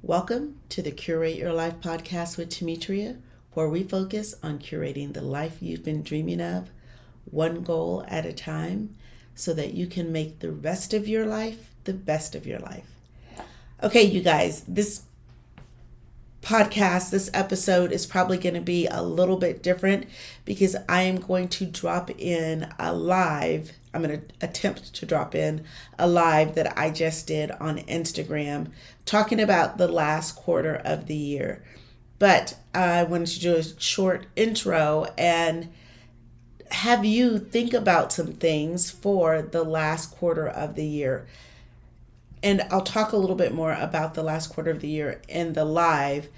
Welcome to the Curate Your Life podcast with Temetria, where we focus on curating the life you've been dreaming of, one goal at a time, so that you can make the rest of your life the best of your life. Okay, you guys, this episode is probably going to be a little bit different because I am going to drop in a live. I'm going to attempt to drop in a live that I just did on Instagram talking about the last quarter of the year. But I wanted to do a short intro and have you think about some things for the last quarter of the year. And I'll talk a little bit more about the last quarter of the year in the live.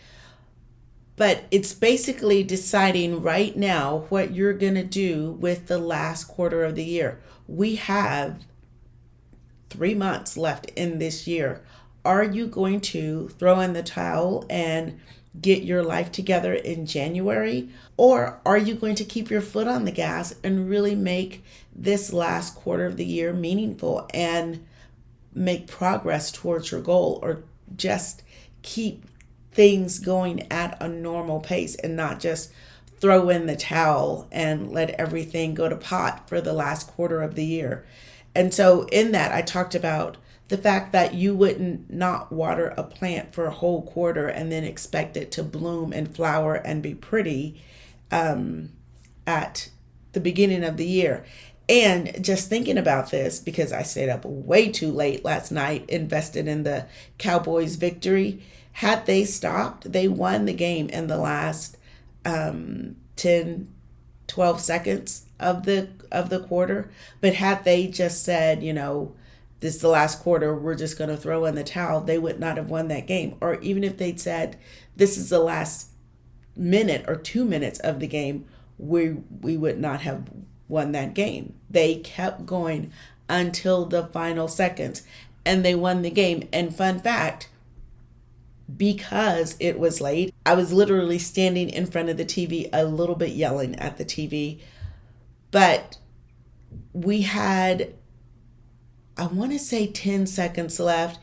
But it's basically deciding right now what you're going to do with the last quarter of the year. We have 3 months left in this year. Are you going to throw in the towel and get your life together in January? Or are you going to keep your foot on the gas and really make this last quarter of the year meaningful and make progress towards your goal, or just keep things going at a normal pace and not just throw in the towel and let everything go to pot for the last quarter of the year? And so in that, I talked about the fact that you wouldn't not water a plant for a whole quarter and then expect it to bloom and flower and be pretty at the beginning of the year. And just thinking about this, because I stayed up way too late last night, invested in the Cowboys' victory. Had they stopped, they won the game in the last 10, 12 seconds of the quarter. But had they just said, this is the last quarter, we're just going to throw in the towel, they would not have won that game. Or even if they'd said, this is the last minute or 2 minutes of the game, we would not have won that game. They kept going until the final seconds and they won the game. And fun fact, because it was late, I was literally standing in front of the TV a little bit yelling at the TV. But we had, I want to say 10 seconds left,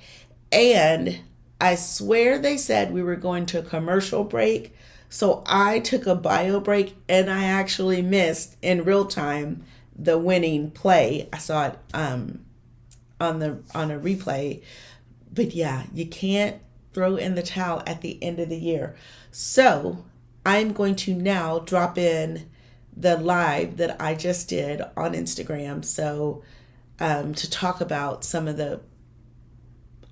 and I swear they said we were going to a commercial break. So I took a bio break and I actually missed in real time the winning play. I saw it on a replay. But yeah, you can't throw in the towel at the end of the year. So I'm going to now drop in the live that I just did on Instagram. So to talk about some of the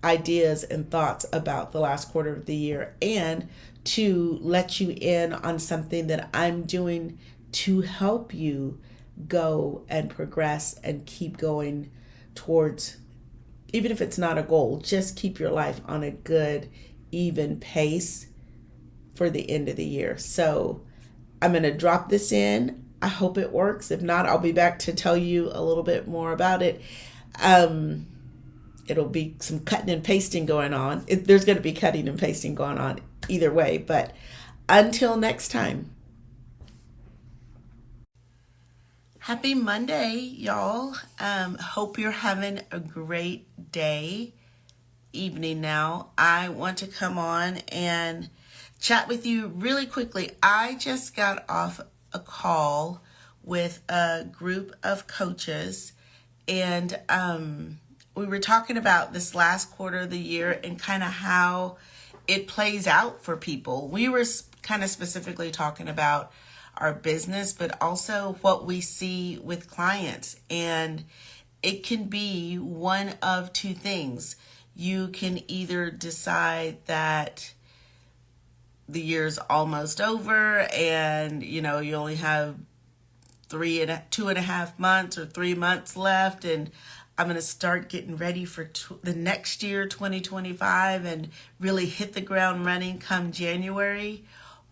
ideas and thoughts about the last quarter of the year, and to let you in on something that I'm doing to help you go and progress and keep going towards, even if it's not a goal, just keep your life on a good, even pace for the end of the year. So I'm going to drop this in. I hope it works. If not, I'll be back to tell you a little bit more about it. It'll be some cutting and pasting going on. There's going to be cutting and pasting going on either way. But until next time. Happy Monday, y'all. Hope you're having a great day, evening now. I want to come on and chat with you really quickly. I just got off a call with a group of coaches, and we were talking about this last quarter of the year and kind of how it plays out for people. We were kind of specifically talking about our business, but also what we see with clients. And it can be one of two things. You can either decide that the year's almost over and, you only have 2.5 months or 3 months left, and I'm going to start getting ready for the next year, 2025, and really hit the ground running come January.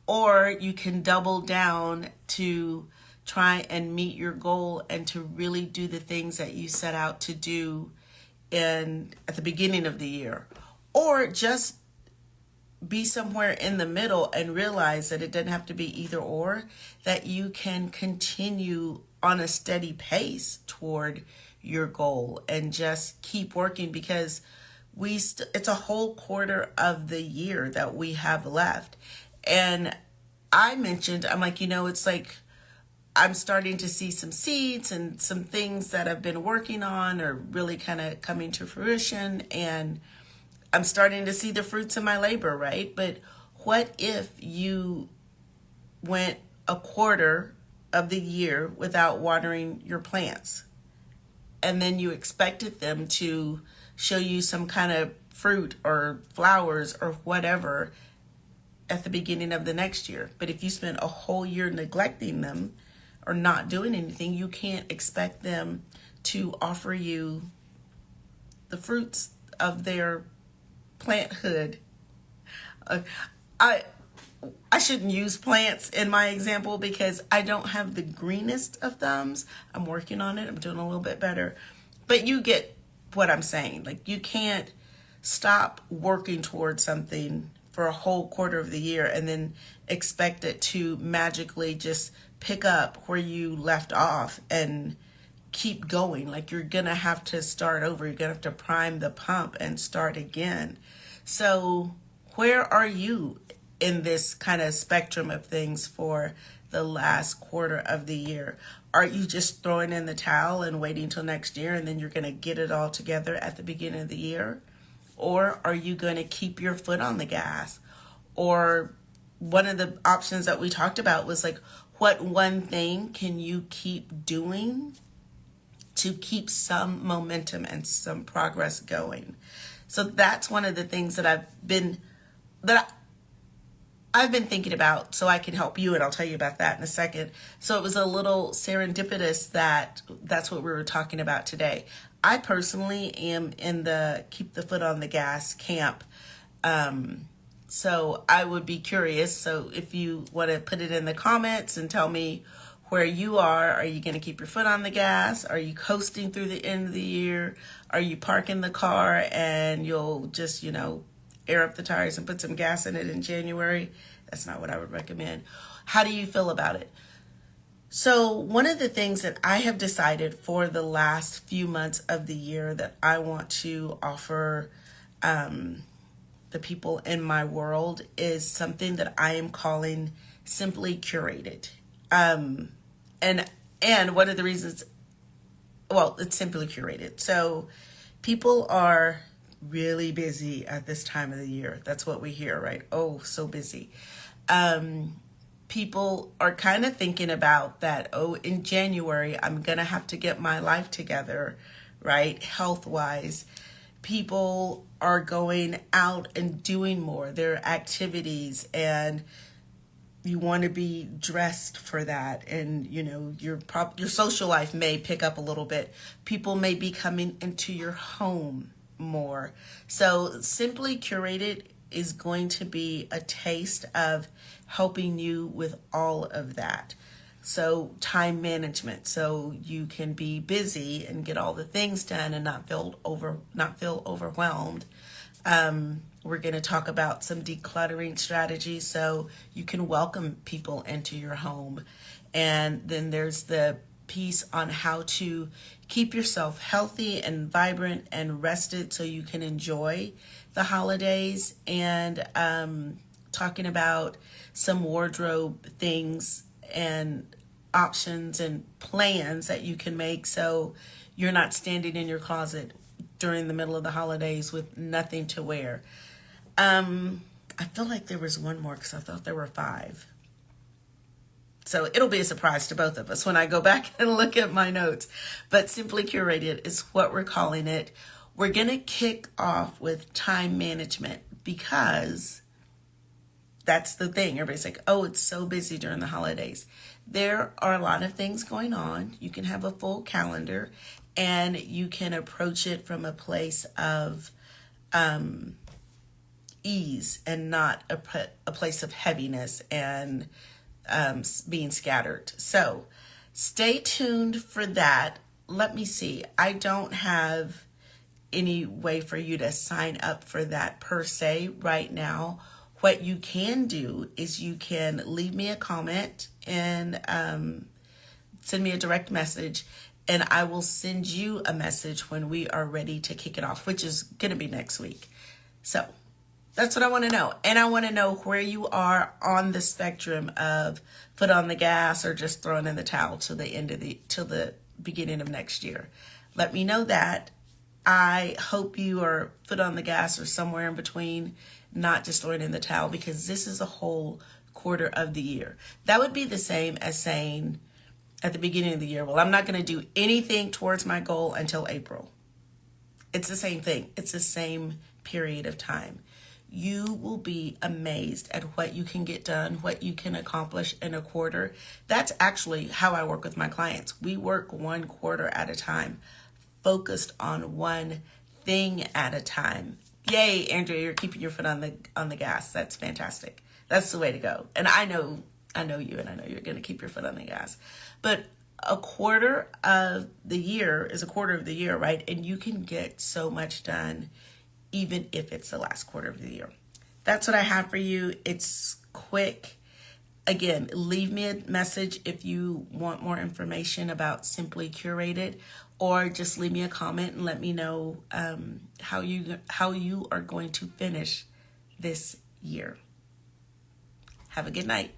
Or you can double down to try and meet your goal and to really do the things that you set out to do at the beginning of the year. Or just be somewhere in the middle and realize that it doesn't have to be either or, that you can continue on a steady pace toward your goal and just keep working, because it's a whole quarter of the year that we have left. And I'm like, it's like I'm starting to see some seeds and some things that I've been working on are really kind of coming to fruition, and I'm starting to see the fruits of my labor, right? But what if you went a quarter of the year without watering your plants, and then you expected them to show you some kind of fruit or flowers or whatever at the beginning of the next year? But if you spent a whole year neglecting them or not doing anything, you can't expect them to offer you the fruits of their planthood. I shouldn't use plants in my example because I don't have the greenest of thumbs. I'm working on it. I'm doing a little bit better. But you get what I'm saying. Like, you can't stop working towards something for a whole quarter of the year and then expect it to magically just pick up where you left off and keep going. Like, you're going to have to start over. You're going to have to prime the pump and start again. So where are you in this kind of spectrum of things for the last quarter of the year? Are you just throwing in the towel and waiting till next year and then you're going to get it all together at the beginning of the year? Or are you going to keep your foot on the gas? Or one of the options that we talked about was like, what one thing can you keep doing to keep some momentum and some progress going? So that's one of the things that I've been thinking about, so I can help you, and I'll tell you about that in a second. So it was a little serendipitous that that's what we were talking about today. I personally am in the keep the foot on the gas camp. So I would be curious. So if you want to put it in the comments and tell me where you are you going to keep your foot on the gas? Are you coasting through the end of the year? Are you parking the car and you'll just, air up the tires and put some gas in it in January? That's not what I would recommend. How do you feel about it? So one of the things that I have decided for the last few months of the year that I want to offer the people in my world is something that I am calling simply curated. And one of the reasons, it's simply curated. So people are really busy at this time of the year. That's what we hear, right? Oh, so busy. People are kind of thinking about that. Oh, in January, I'm going to have to get my life together, right? Health-wise. People are going out and doing more, their activities, and you want to be dressed for that. And, your social life may pick up a little bit. People may be coming into your home more. So Simply Curated is going to be a taste of helping you with all of that. So time management, so you can be busy and get all the things done and not feel overwhelmed. We're going to talk about some decluttering strategies so you can welcome people into your home. And then there's the piece on how to keep yourself healthy and vibrant and rested so you can enjoy the holidays, and talking about some wardrobe things and options and plans that you can make so you're not standing in your closet during the middle of the holidays with nothing to wear. I feel like there was one more because I thought there were 5. So it'll be a surprise to both of us when I go back and look at my notes. But Simply Curated is what we're calling it. We're going to kick off with time management because that's the thing. Everybody's like, oh, it's so busy during the holidays. There are a lot of things going on. You can have a full calendar and you can approach it from a place of ease and not a place of heaviness and being scattered. So stay tuned for that. Let me see. I don't have any way for you to sign up for that per se right now. What you can do is you can leave me a comment and send me a direct message, and I will send you a message when we are ready to kick it off, which is going to be next week. So that's what I want to know. And I want to know where you are on the spectrum of foot on the gas or just throwing in the towel till the beginning of next year. Let me know that. I hope you are foot on the gas or somewhere in between, not just throwing in the towel, because this is a whole quarter of the year. That would be the same as saying at the beginning of the year, well, I'm not going to do anything towards my goal until April. It's the same thing. It's the same period of time. You will be amazed at what you can get done, what you can accomplish in a quarter. That's actually how I work with my clients. We work one quarter at a time, focused on one thing at a time. Yay, Andrea, you're keeping your foot on the gas. That's fantastic. That's the way to go. And I know you, and I know you're going to keep your foot on the gas. But a quarter of the year is a quarter of the year, right? And you can get so much done, even if it's the last quarter of the year. That's what I have for you. It's quick. Again, leave me a message if you want more information about Simply Curated, or just leave me a comment and let me know how you are going to finish this year. Have a good night.